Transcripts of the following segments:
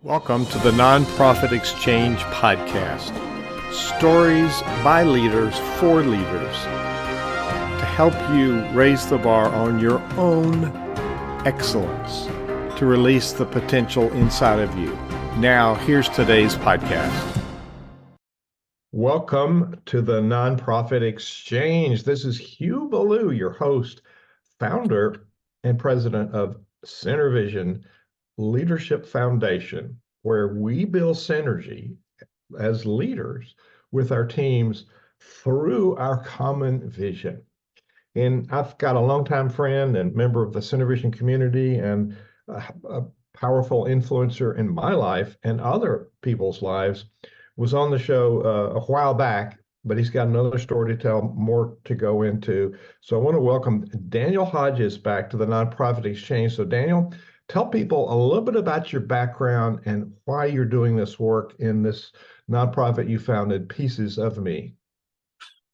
Welcome to the Nonprofit Exchange Podcast. Stories by leaders for leaders to help you raise the bar on your own excellence, to release the potential inside of you. Now, here's today's podcast. Welcome to the Nonprofit Exchange. This is Hugh Ballou, your host, founder, and president of Center Vision Leadership Foundation, where we build synergy as leaders with our teams through our common vision. And I've got a longtime friend and member of the Center Vision community and a powerful influencer in my life and other people's lives, was on the show a while back, but he's got another story to tell, more to go into. So I want to welcome Daniel Hodges back to the Nonprofit Exchange. So Daniel, tell people a little bit about your background and why you're doing this work in this nonprofit you founded, Pieces of Me.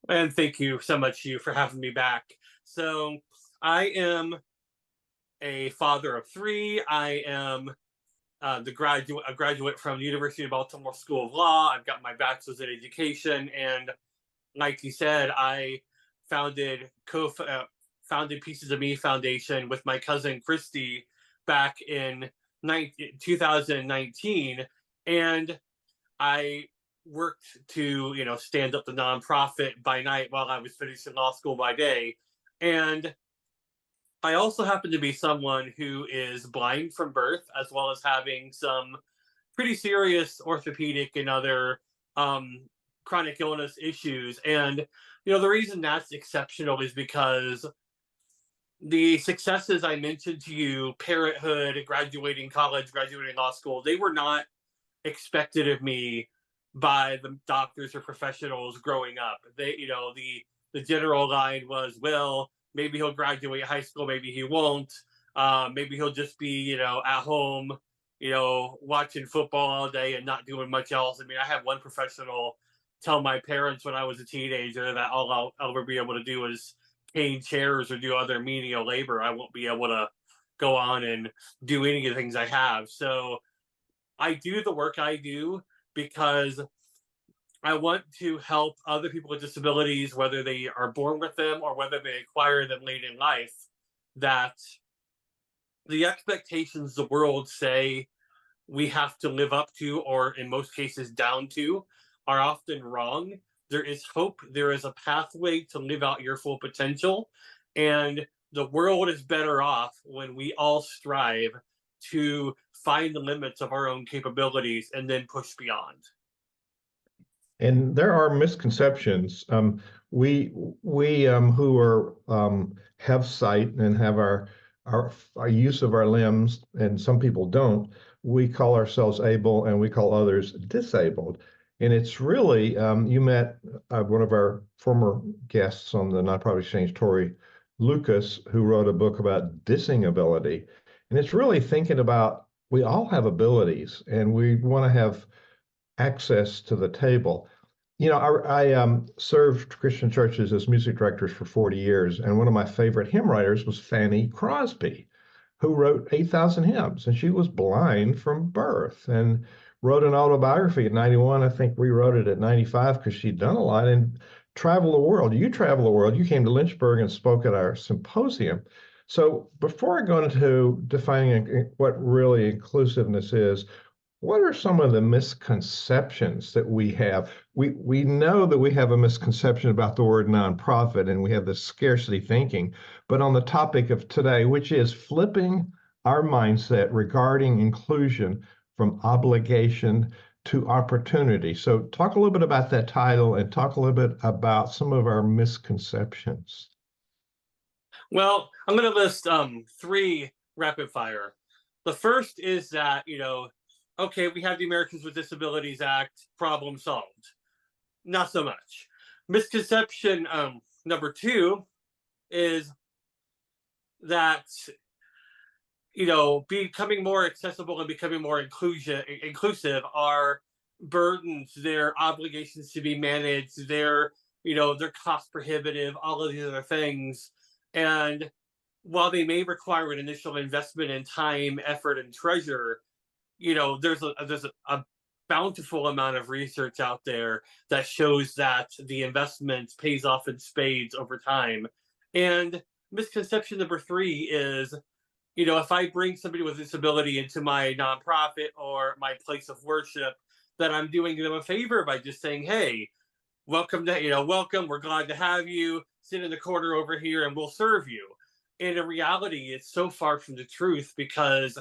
And thank you so much, Hugh, for having me back. So I am a father of three. I am a graduate from the University of Baltimore School of Law. I've got my bachelor's in education. And like you said, I founded Pieces of Me Foundation with my cousin, Christy, back in 2019. And I worked to, stand up the nonprofit by night while I was finishing law school by day. And I also happen to be someone who is blind from birth, as well as having some pretty serious orthopedic and other chronic illness issues. And, the reason that's exceptional is because the successes I mentioned to you, parenthood, graduating college, graduating law school, they were not expected of me by the doctors or professionals growing up. They, the general line was, well, maybe he'll graduate high school, maybe he won't. Maybe he'll just be, at home, watching football all day and not doing much else. I mean, I had one professional tell my parents when I was a teenager that all I'll ever be able to do is cane chairs or do other menial labor. I won't be able to go on and do any of the things I have. So I do the work I do because I want to help other people with disabilities, whether they are born with them or whether they acquire them late in life, that the expectations the world say we have to live up to, or in most cases down to, are often wrong. There is hope. There is a pathway to live out your full potential. And the world is better off when we all strive to find the limits of our own capabilities and then push beyond. And there are misconceptions. We who are have sight and have our use of our limbs, and some people don't. We call ourselves able, and we call others disabled. And it's really, you met one of our former guests on the Nonprofit Exchange, Tori Lucas, who wrote a book about dissing ability. And it's really thinking about, we all have abilities and we want to have access to the table. I served Christian churches as music directors for 40 years, and one of my favorite hymn writers was Fanny Crosby, who wrote 8,000 hymns, and she was blind from birth and wrote an autobiography at 91. I think rewrote it at 95 because she'd done a lot and traveled the world. You travel the world. You came to Lynchburg and spoke at our symposium. So before I go into defining what really inclusiveness is, what are some of the misconceptions that we have? We know that we have a misconception about the word nonprofit, and we have this scarcity thinking. But on the topic of today, which is flipping our mindset regarding inclusion from obligation to opportunity. So talk a little bit about that title and talk a little bit about some of our misconceptions. Well, I'm going to list three rapid fire. The first is that, okay, we have the Americans with Disabilities Act, problem solved. Not so much. Misconception number two is that, becoming more accessible and becoming more inclusive are burdens, their obligations to be managed, they're cost prohibitive, all of these other things. And while they may require an initial investment in time, effort, and treasure, there's a bountiful amount of research out there that shows that the investment pays off in spades over time. And misconception number three is, if I bring somebody with a disability into my nonprofit or my place of worship, that I'm doing them a favor by just saying, hey, welcome, we're glad to have you, sit in the corner over here and we'll serve you. And in reality, it's so far from the truth, because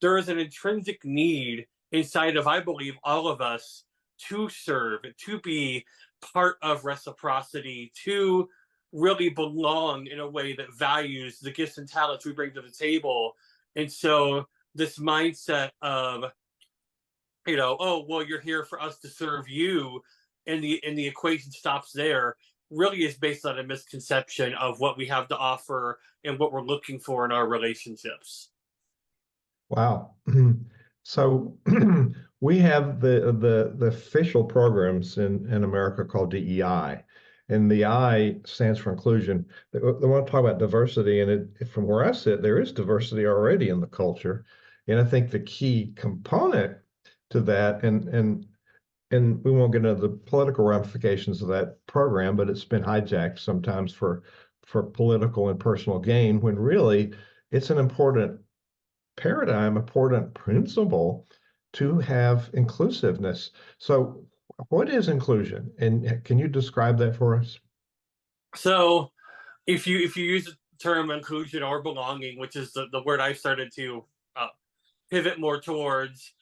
there is an intrinsic need inside of, I believe, all of us to serve, to be part of reciprocity, to really belong in a way that values the gifts and talents we bring to the table. And so this mindset of, oh, well, you're here for us to serve you, and the equation stops there, really is based on a misconception of what we have to offer and what we're looking for in our relationships. Wow. So we have the official programs in America called DEI, and the I stands for inclusion. They want to talk about diversity, and from where I sit, there is diversity already in the culture, and I think the key component to that, and we won't get into the political ramifications of that program, but it's been hijacked sometimes for political and personal gain, when really it's an important paradigm, important principle to have inclusiveness. So, what is inclusion? And can you describe that for us? So if you use the term inclusion or belonging, which is the word I started to pivot more towards,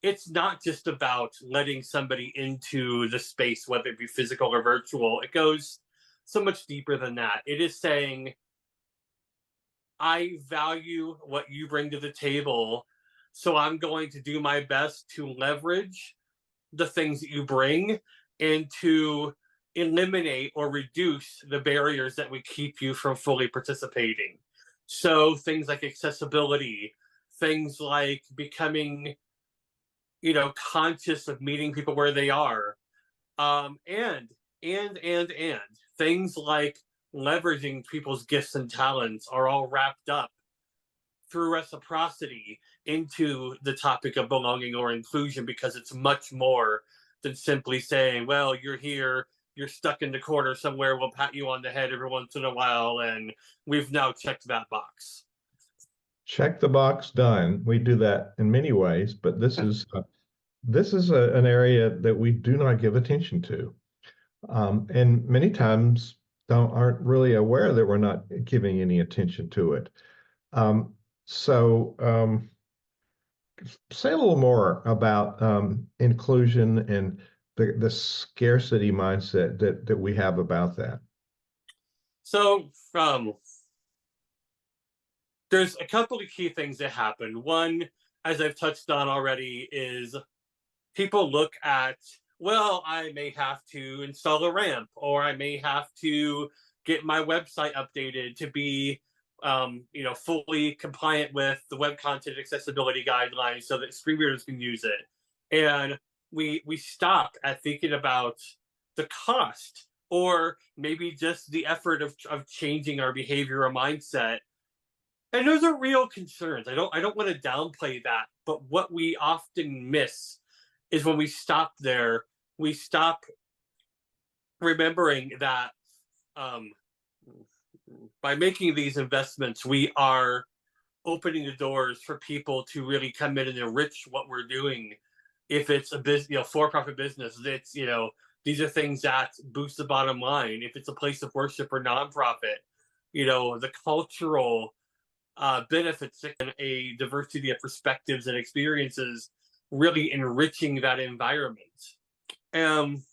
it's not just about letting somebody into the space, whether it be physical or virtual. It goes so much deeper than that. It is saying, I value what you bring to the table, so I'm going to do my best to leverage the things that you bring and to eliminate or reduce the barriers that would keep you from fully participating. So things like accessibility, things like becoming, conscious of meeting people where they are, and things like leveraging people's gifts and talents are all wrapped up through reciprocity into the topic of belonging or inclusion, because it's much more than simply saying, well, you're here, you're stuck in the corner somewhere, we'll pat you on the head every once in a while, and we've now checked that box. Check the box, done. We do that in many ways, but this is an area that we do not give attention to, and many times aren't really aware that we're not giving any attention to it. Um, so, say a little more about inclusion and the scarcity mindset that we have about that. So, there's a couple of key things that happen. One, as I've touched on already, is people look at, well, I may have to install a ramp, or I may have to get my website updated to be, fully compliant with the web content accessibility guidelines so that screen readers can use it. And we stop at thinking about the cost, or maybe just the effort of changing our behavior or mindset. And those are real concerns. I don't want to downplay that, but what we often miss is when we stop there, we stop remembering that, by making these investments, we are opening the doors for people to really come in and enrich what we're doing. If it's a business, for-profit business, these are things that boost the bottom line. If it's a place of worship or nonprofit, the cultural benefits and a diversity of perspectives and experiences, really enriching that environment. And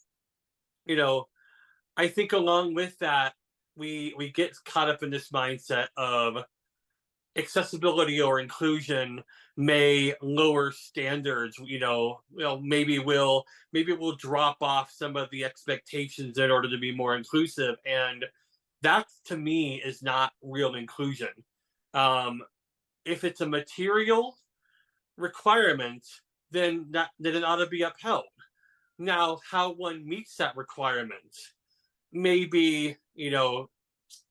I think along with that, we get caught up in this mindset of accessibility or inclusion may lower standards. Maybe we'll drop off some of the expectations in order to be more inclusive, and that to me is not real inclusion. If it's a material requirement, then it ought to be upheld. Now, how one meets that requirement may be,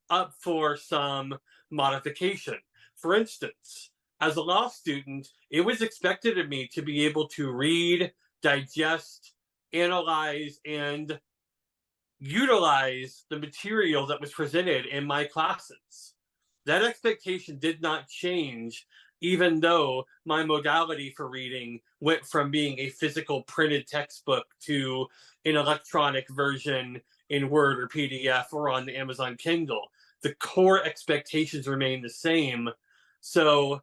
up for some modification. For instance, as a law student, it was expected of me to be able to read, digest, analyze, and utilize the material that was presented in my classes. That expectation did not change, even though my modality for reading went from being a physical printed textbook to an electronic version in Word or PDF or on the Amazon Kindle. The core expectations remain the same. So,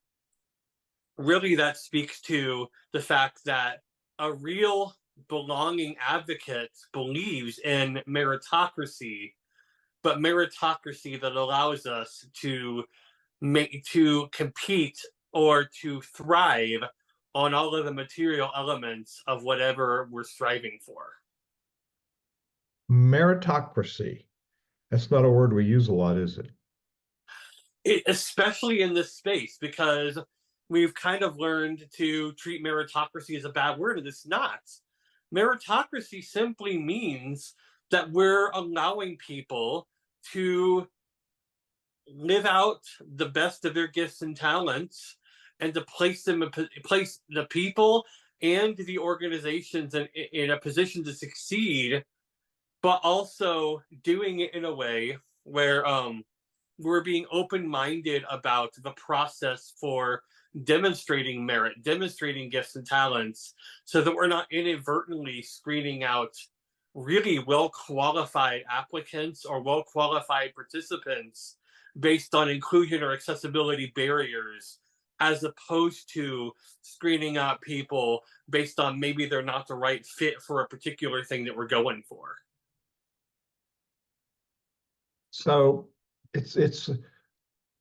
really, that speaks to the fact that a real belonging advocate believes in meritocracy, but meritocracy that allows us to compete or to thrive on all of the material elements of whatever we're striving for. Meritocracy. That's not a word we use a lot, is it? Especially in this space, because we've kind of learned to treat meritocracy as a bad word, and it's not. Meritocracy simply means that we're allowing people to live out the best of their gifts and talents, and to place the people and the organizations in a position to succeed, but also doing it in a way where we're being open-minded about the process for demonstrating merit, demonstrating gifts and talents, so that we're not inadvertently screening out really well-qualified applicants or well-qualified participants based on inclusion or accessibility barriers, as opposed to screening out people based on maybe they're not the right fit for a particular thing that we're going for. So it's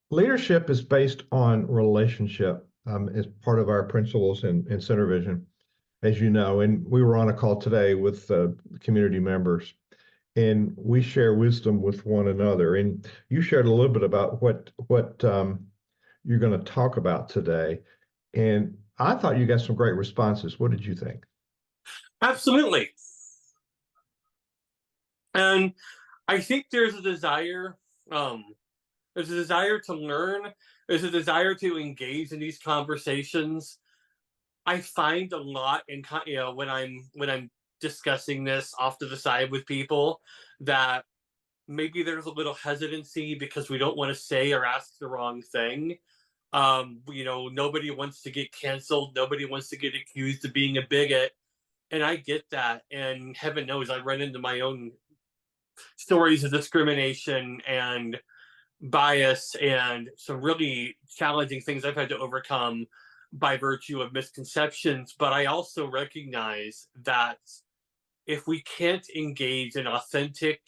leadership is based on relationship, as part of our principles in Center Vision, as you know. And we were on a call today with community members, and we share wisdom with one another. And you shared a little bit about what you're going to talk about today. And I thought you got some great responses. What did you think? Absolutely. And I think there's a desire to learn. There's a desire to engage in these conversations. I find a lot in, when I'm discussing this off to the side with people, that maybe there's a little hesitancy because we don't want to say or ask the wrong thing. Nobody wants to get canceled. Nobody wants to get accused of being a bigot. And I get that. And heaven knows I run into my own stories of discrimination and bias and some really challenging things I've had to overcome by virtue of misconceptions. But I also recognize that if we can't engage in authentic,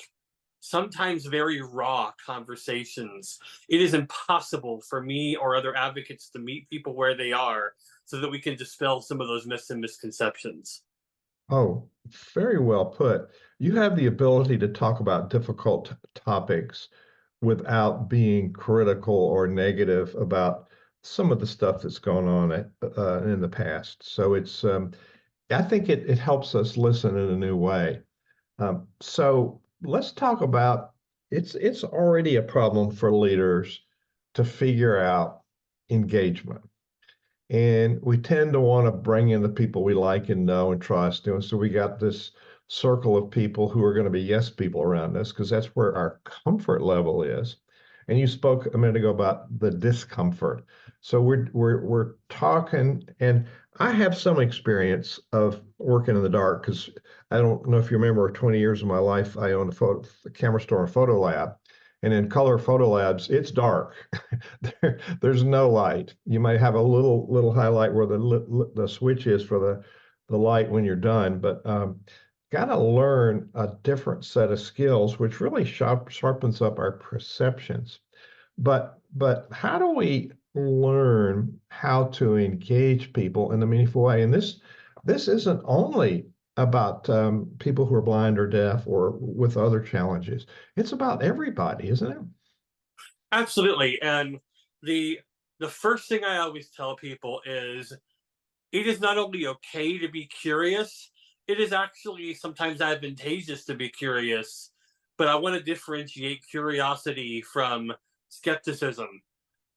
sometimes very raw conversations, it is impossible for me or other advocates to meet people where they are so that we can dispel some of those myths and misconceptions. Oh, very well put. You have the ability to talk about difficult topics without being critical or negative about some of the stuff that's gone on in the past. So I think it helps us listen in a new way. So let's talk about it's already a problem for leaders to figure out engagement. And we tend to want to bring in the people we like and know and trust. And so we got this circle of people who are going to be yes people around us because that's where our comfort level is. And you spoke a minute ago about the discomfort. So we're talking, and I have some experience of working in the dark because I don't know if you remember 20 years of my life, I owned a camera store and photo lab. And in color photo labs, it's dark. There's no light. You might have a little highlight where the switch is for the light when you're done, but got to learn a different set of skills, which really sharpens up our perceptions. But how do we learn how to engage people in a meaningful way? And this isn't only about people who are blind or deaf or with other challenges. It's about everybody, isn't it? Absolutely. And the first thing I always tell people is it is not only okay to be curious, it is actually sometimes advantageous to be curious. But I want to differentiate curiosity from skepticism.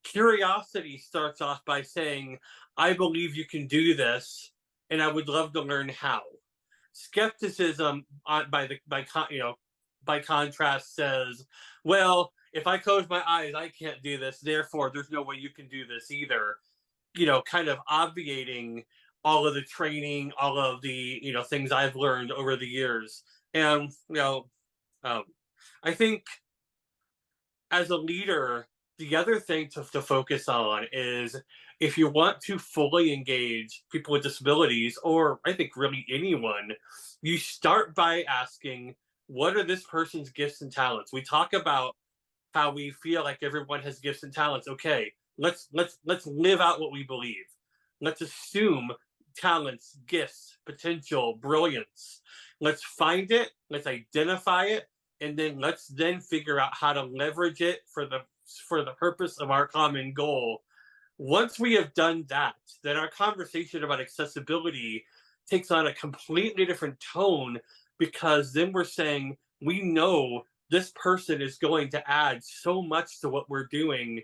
Curiosity starts off by saying, I believe you can do this, and I would love to learn how. Skepticism, by contrast, says, well, if I close my eyes, I can't do this. Therefore, there's no way you can do this either. Kind of obviating all of the training, all of the things I've learned over the years. And um, I think as a leader, the other thing to focus on is, if you want to fully engage people with disabilities, or I think really anyone, you start by asking, what are this person's gifts and talents? We talk about how we feel like everyone has gifts and talents. Okay, let's live out what we believe. Let's assume talents, gifts, potential, brilliance. Let's find it, let's identify it, and then let's figure out how to leverage it for the purpose of our common goal. Once we have done that, then our conversation about accessibility takes on a completely different tone, because then we're saying, we know this person is going to add so much to what we're doing.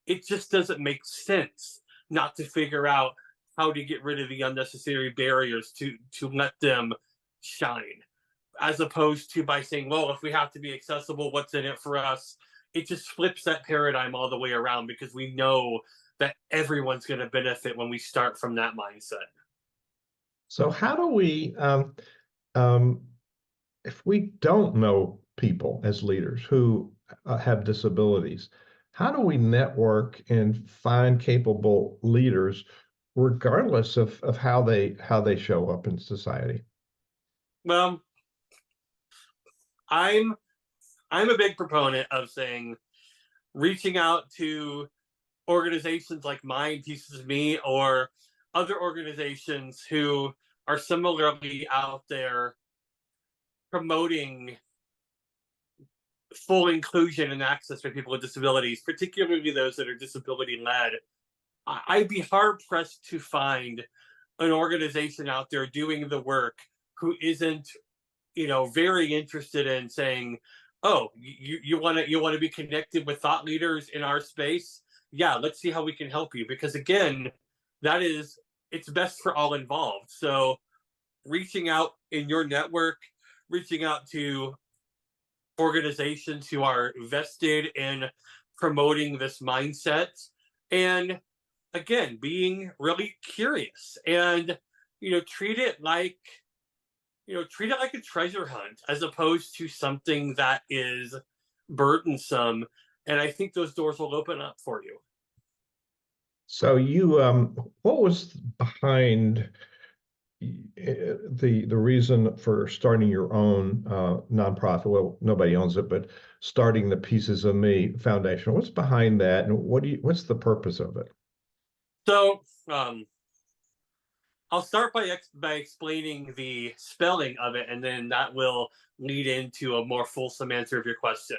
It just doesn't make sense not to figure out how to get rid of the unnecessary barriers to let them shine, as opposed to by saying, well, if we have to be accessible, what's in it for us? It just flips that paradigm all the way around, because we know that everyone's going to benefit when we start from that mindset. So how do we, um, if we don't know people as leaders who have disabilities, how do we network and find capable leaders regardless of how they show up in society? Well, I'm a big proponent of saying, reaching out to organizations like mine, Pieces of Me, or other organizations who are similarly out there promoting full inclusion and access for people with disabilities, particularly those that are disability led. I'd be hard pressed to find an organization out there doing the work who isn't, very interested in saying, oh, you want to be connected with thought leaders in our space? Yeah, let's see how we can help you. Because again, it's best for all involved. So reaching out in your network, reaching out to organizations who are vested in promoting this mindset, and again, being really curious, and treat it like a treasure hunt, as opposed to something that is burdensome. And I think those doors will open up for you. So what was behind the reason for starting your own nonprofit? Well, nobody owns it, but starting the Pieces of Me Foundation. What's behind that, and what's the purpose of it? So I'll start by explaining the spelling of it, and then that will lead into a more fulsome answer of your question.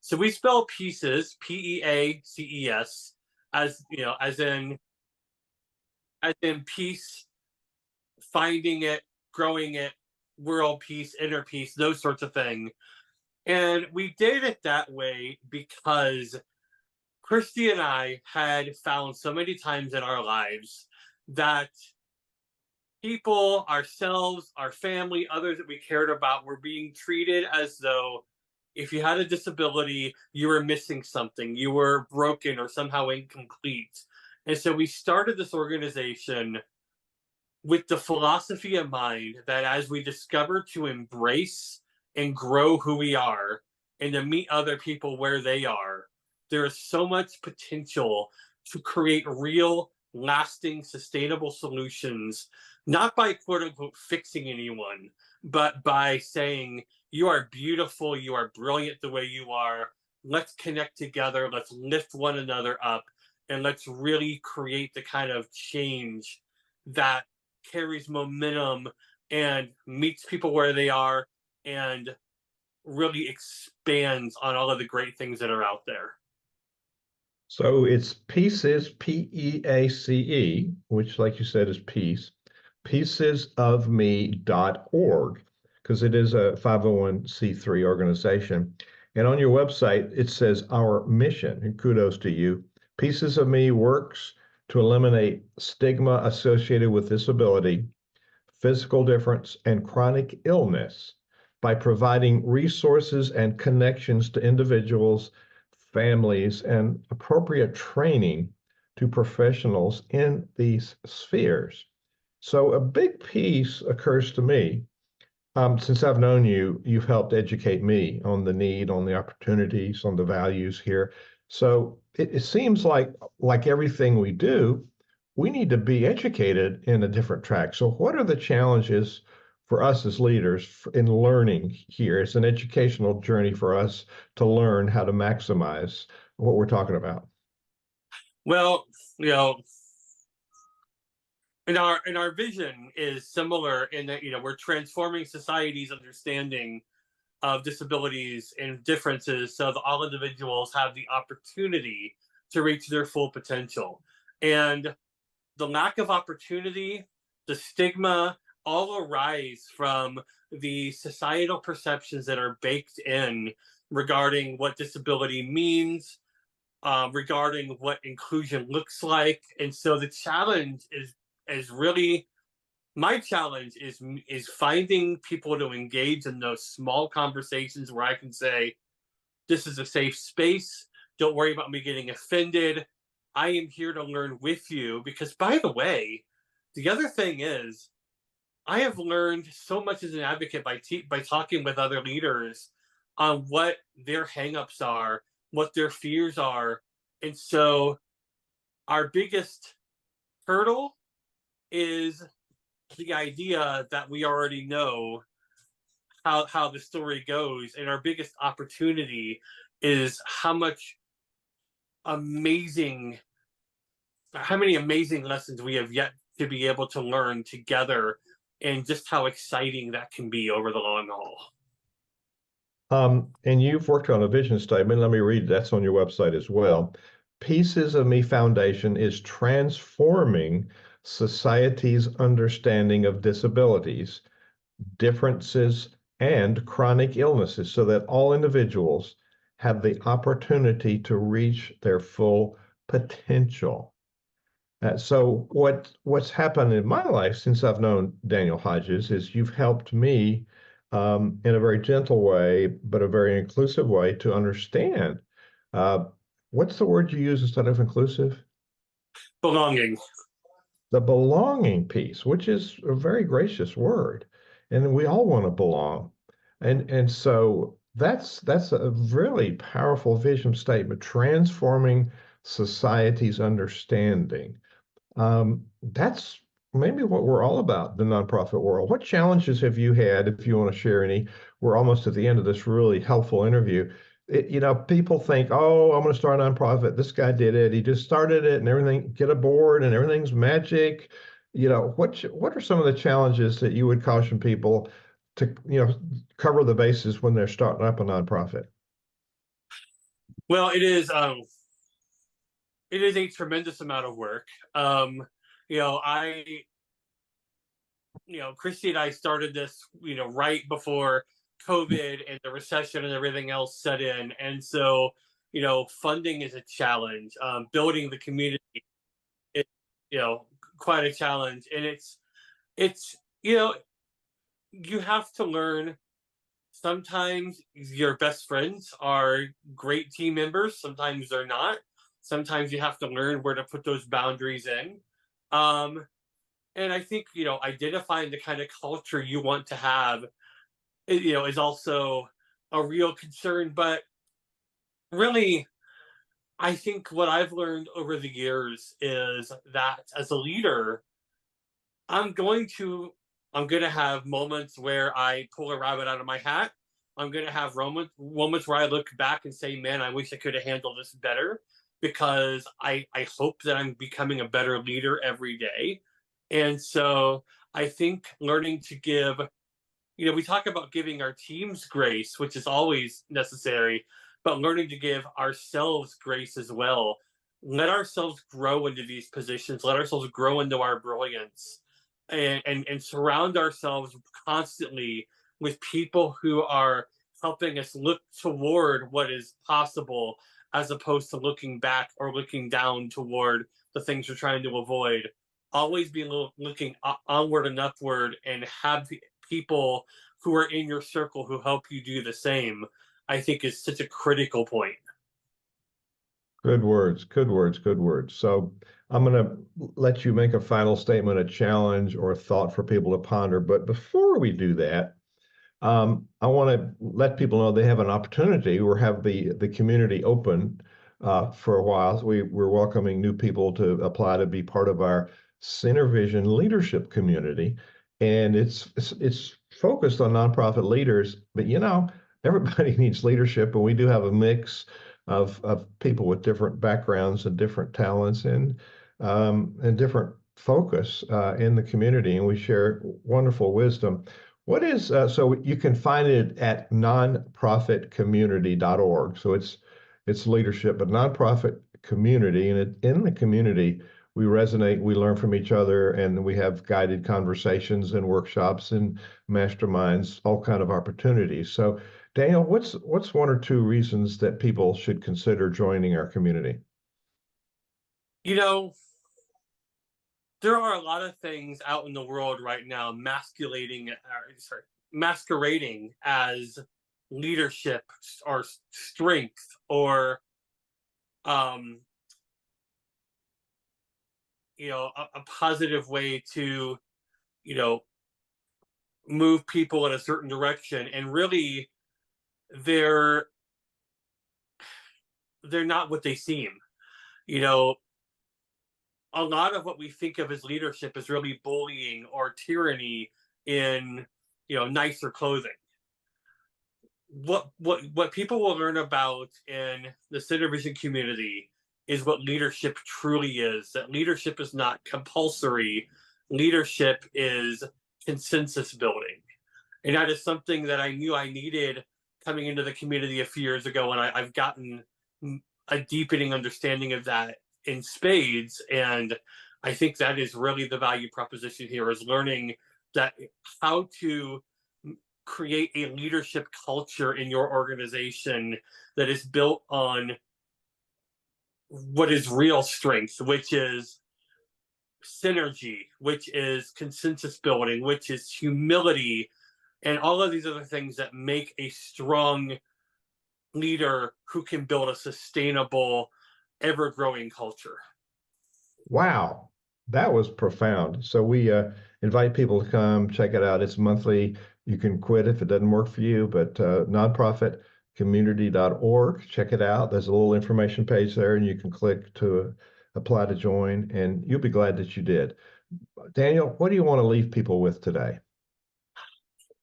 So we spell pieces, Peaces, as as in peace, finding it, growing it, world peace, inner peace, those sorts of things. And we did it that way because Christy and I had found so many times in our lives that people, ourselves, our family, others that we cared about, were being treated as though if you had a disability, you were missing something, you were broken or somehow incomplete. And so we started this organization with the philosophy in mind that as we discover to embrace and grow who we are, and to meet other people where they are, there is so much potential to create real, lasting, sustainable solutions, not by quote unquote fixing anyone, but by saying, you are beautiful, you are brilliant the way you are. Let's connect together, let's lift one another up, and let's really create the kind of change that carries momentum and meets people where they are, and really expands on all of the great things that are out there. So it's Pieces, Peace, which, like you said, is peace, piecesofme.org, because it is a 501c3 organization. And on your website, it says our mission, and kudos to you. Pieces of Me works to eliminate stigma associated with disability, physical difference, and chronic illness by providing resources and connections to individuals, families, and appropriate training to professionals in these spheres. So, a big piece occurs to me. Since I've known you, you've helped educate me on the need, on the opportunities, on the values here. So it seems like everything we do, we need to be educated in a different track. So what are the challenges for us as leaders in learning here? It's an educational journey for us to learn how to maximize what we're talking about. Well, you know, and our vision is similar in that we're transforming society's understanding of disabilities and differences so that all individuals have the opportunity to reach their full potential. And the lack of opportunity, the stigma, all arise from the societal perceptions that are baked in regarding what disability means, regarding what inclusion looks like. And so the challenge is really, my challenge is finding people to engage in those small conversations where I can say, this is a safe space. Don't worry about me getting offended. I am here to learn with you. Because, by the way, the other thing is, I have learned so much as an advocate by talking with other leaders on what their hangups are, what their fears are. And so, our biggest hurdle is the idea that we already know how the story goes, and our biggest opportunity is amazing how many amazing lessons we have yet to be able to learn together, and just how exciting that can be over the long haul. And you've worked on a vision statement. Let me read, that's on your website as well. Pieces of Me Foundation is transforming society's understanding of disabilities, differences, and chronic illnesses so that all individuals have the opportunity to reach their full potential. So what's happened in my life since I've known Daniel Hodges is you've helped me in a very gentle way, but a very inclusive way to understand. Uh, what's the word you use instead of inclusive? Belonging. The belonging piece, which is a very gracious word, and we all want to belong. And so that's a really powerful vision statement, transforming society's understanding. That's maybe what we're all about, the nonprofit world. What challenges have you had, if you want to share any? We're almost at the end of this really helpful interview. People think, oh, I'm going to start a nonprofit. This guy did it. He just started it and everything, get a board and everything's magic. What are some of the challenges that you would caution people to, cover the bases when they're starting up a nonprofit? Well, it is a tremendous amount of work. I Christy and I started this, right before COVID and the recession and everything else set in. And so, funding is a challenge. Building the community is, quite a challenge. And it's, you have to learn. Sometimes your best friends are great team members. Sometimes they're not. Sometimes you have to learn where to put those boundaries in. And I think, identifying the kind of culture you want to have, is also a real concern. But really, I think what I've learned over the years is that as a leader, I'm going to I'm going to have moments where I pull a rabbit out of my hat. I'm going to have moments where I look back and say, man, I wish I could have handled this better, because I hope that I'm becoming a better leader every day. And so I think learning to give, we talk about giving our teams grace, which is always necessary, but learning to give ourselves grace as well. Let ourselves grow into these positions, let ourselves grow into our brilliance, and surround ourselves constantly with people who are helping us look toward what is possible as opposed to looking back or looking down toward the things you're trying to avoid. Always be looking onward and upward, and have people who are in your circle who help you do the same, I think is such a critical point. Good words, good words, good words. So I'm going to let you make a final statement, a challenge, or a thought for people to ponder. But before we do that, I want to let people know they have an opportunity or have the community open for a while. So we're welcoming new people to apply to be part of our Center Vision leadership community. And it's focused on nonprofit leaders, but everybody needs leadership, and we do have a mix of people with different backgrounds and different talents and different focus in the community, and we share wonderful wisdom. What is so you can find it at nonprofitcommunity.org. So it's leadership, but nonprofit community, and in the community we resonate, we learn from each other, and we have guided conversations and workshops and masterminds, all kind of opportunities. So Daniel, what's one or two reasons that people should consider joining our community? You know, there are a lot of things out in the world right now masquerading as leadership or strength or um a positive way to you know move people in a certain direction, and really they're they're not what they seem. you know a lot of what we think of as leadership is really bullying or tyranny in nicer clothing. What people will learn about in the Center Vision community is what leadership truly is. That leadership is not compulsory. Leadership is consensus building, and that is something that I knew I needed coming into the community a few years ago, and I've gotten a deepening understanding of that in spades. And I think that is really the value proposition here, is learning that how to create a leadership culture in your organization that is built on what is real strength, which is synergy, which is consensus building, which is humility, and all of these other things that make a strong leader who can build a sustainable, ever-growing culture. Wow, that was profound. So we invite people to come check it out. It's monthly. You can quit if it doesn't work for you, but nonprofitcommunity.org. Check it out. There's a little information page there, and you can click to apply to join, and you'll be glad that you did. Daniel, what do you want to leave people with today?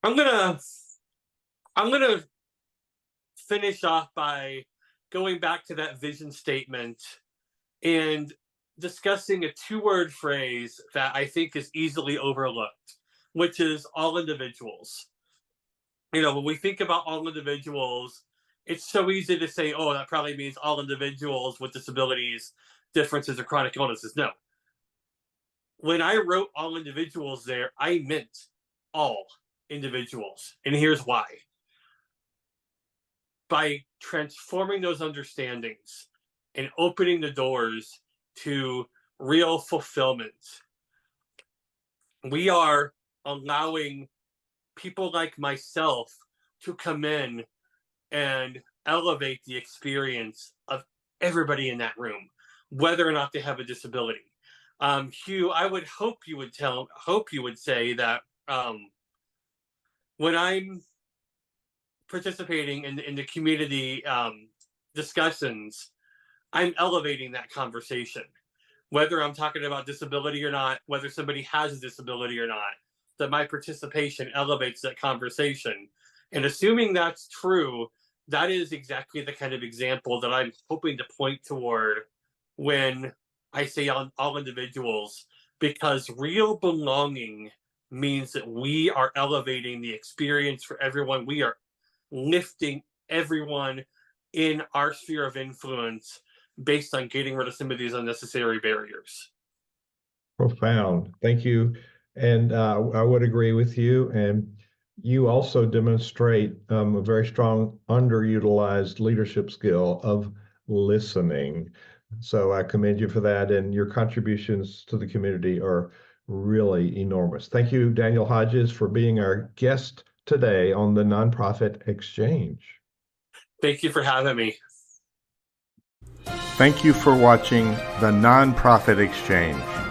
I'm gonna finish off by going back to that vision statement and discussing a two-word phrase that I think is easily overlooked, which is all individuals. When we think about all individuals, it's so easy to say, oh, that probably means all individuals with disabilities, differences, or chronic illnesses. No. When I wrote all individuals there, I meant all individuals. And here's why. By transforming those understandings and opening the doors to real fulfillment, we are allowing people like myself to come in and elevate the experience of everybody in that room, whether or not they have a disability. Hugh, I would hope you would say that when I'm participating in the community discussions, I'm elevating that conversation. Whether I'm talking about disability or not, whether somebody has a disability or not, that my participation elevates that conversation. And assuming that's true, that is exactly the kind of example that I'm hoping to point toward when I say all individuals, because real belonging means that we are elevating the experience for everyone. We are lifting everyone in our sphere of influence based on getting rid of some of these unnecessary barriers. Profound. Thank you. And I would agree with you. And you also demonstrate a very strong underutilized leadership skill of listening. So I commend you for that, and your contributions to the community are really enormous. Thank you, Daniel Hodges, for being our guest today on the Nonprofit Exchange. Thank you for having me. Thank you for watching the Nonprofit Exchange.